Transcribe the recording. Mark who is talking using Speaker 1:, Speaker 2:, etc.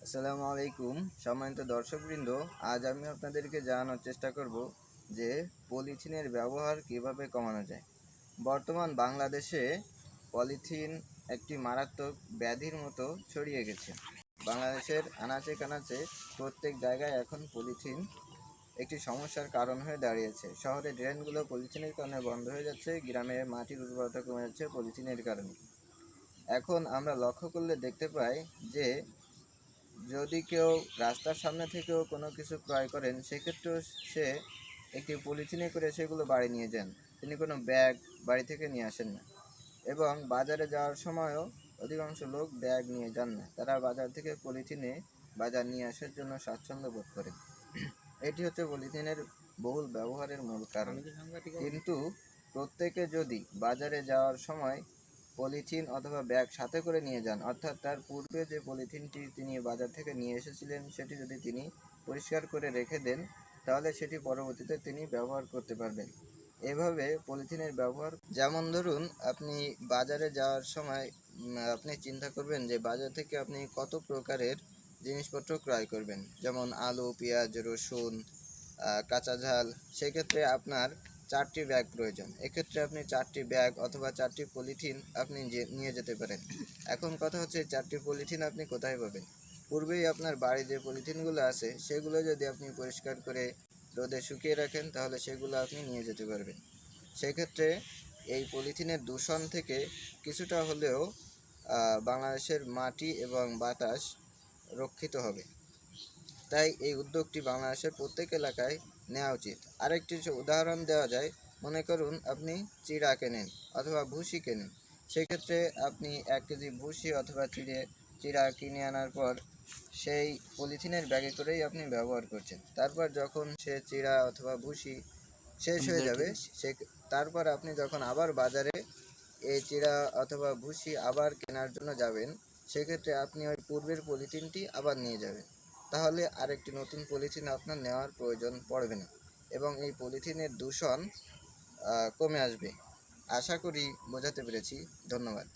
Speaker 1: আসসালামু আলাইকুম সম্মানিত দর্শকবৃন্দ। আজ আমি আপনাদেরকে জানানোর চেষ্টা করব যে পলিথিনের ব্যবহার কিভাবে কমানো যায়। বর্তমান বাংলাদেশে পলিথিন একটি মারাত্মক ব্যাধির মতো ছড়িয়ে গেছে। বাংলাদেশের আনাচে কানাচে প্রত্যেক জায়গায় এখন পলিথিন একটি সমস্যার কারণ হয়ে দাঁড়িয়েছে। শহরে ড্রেনগুলো পলিথিনের কারণে বন্ধ হয়ে যাচ্ছে, গ্রামে মাটির উর্বরতা কমে যাচ্ছে পলিথিনের কারণে। এখন আমরা লক্ষ্য করলে দেখতে পাই যে যদি কেউ রাস্তার সামনে থেকেও কোনো কিছু ক্রয় করেন, সেক্ষেত্রেও সে একটি পলিথিনে করে সেগুলো বাড়ি নিয়ে যান। তিনি কোনো ব্যাগ বাড়ি থেকে নিয়ে আসেন না। এবং বাজারে যাওয়ার সময়ও অধিকাংশ লোক ব্যাগ নিয়ে যান না, তারা বাজার থেকে পলিথিনে বাজার নিয়ে আসার জন্য স্বাচ্ছন্দ্য বোধ করেন। এটি হচ্ছে পলিথিনের বহুল ব্যবহারের মূল কারণ। কিন্তু প্রত্যেকে যদি বাজারে যাওয়ার সময় পলিথিন অথবা ব্যাগ সাথে করে নিয়ে যান, অর্থাৎ তার পূর্বে যে পলিথিনটি তিনি বাজার থেকে নিয়ে এসেছিলেন সেটি যদি তিনি পরিষ্কার করে রেখে দেন, তাহলে সেটি পরবর্তীতে তিনি ব্যবহার করতে পারবেন। এভাবে পলিথিনের ব্যবহার, যেমন ধরুন আপনি বাজারে যাওয়ার সময় আপনি চিন্তা করবেন যে বাজার থেকে আপনি কত প্রকারের জিনিসপত্র ক্রয় করবেন, যেমন আলু, পেঁয়াজ, রসুন, কাঁচা ঝাল। সেক্ষেত্রে আপনার 4টি ব্যাগ প্রয়োজন। এক্ষেত্রে আপনি 4টি ব্যাগ অথবা 4টি পলিথিন আপনি নিয়ে যেতে পারেন। এখন কথা হচ্ছে 4টি পলিথিন আপনি কোথায় পাবেন? পূর্বেই আপনার বাড়ি যে পলিথিনগুলো আছে সেগুলো যদি আপনি পরিষ্কার করে রোদে শুকিয়ে রাখেন, তাহলে সেগুলো আপনি নিয়ে যেতে পারবেন। সেক্ষেত্রে এই পলিথিনের দূষণ থেকে কিছুটা হলেও বাংলাদেশের মাটি এবং বাতাস রক্ষিত হবে। তাই এই উদ্যোগটি বাংলাদেশের প্রত্যেক এলাকায় নেওয়া উচিত। আরেকটি উদাহরণ দেওয়া যায়, মনে করুন আপনি চিড়া কেনেন অথবা ভুসি কেনেন। সেক্ষেত্রে আপনি 1 কেজি ভুসি অথবা চিড়া কিনে আনার পর সেই পলিথিনের ব্যাগে করেই আপনি ব্যবহার করছেন। তারপর যখন সে চিড়া অথবা ভুসি শেষ হয়ে যাবে, তারপর আপনি যখন আবার বাজারে এই চিড়া অথবা ভুসি আবার কেনার জন্য যাবেন, সেক্ষেত্রে আপনি ওই পূর্বের পলিথিনটি আবার নিয়ে যাবেন। তাহলে আরেকটি নতুন পলিথিন আপনার নেওয়ার প্রয়োজন পড়বে না এবং এই পলিথিনের দূষণ কমে আসবে। আশা করি বোঝাতে পেরেছি। ধন্যবাদ।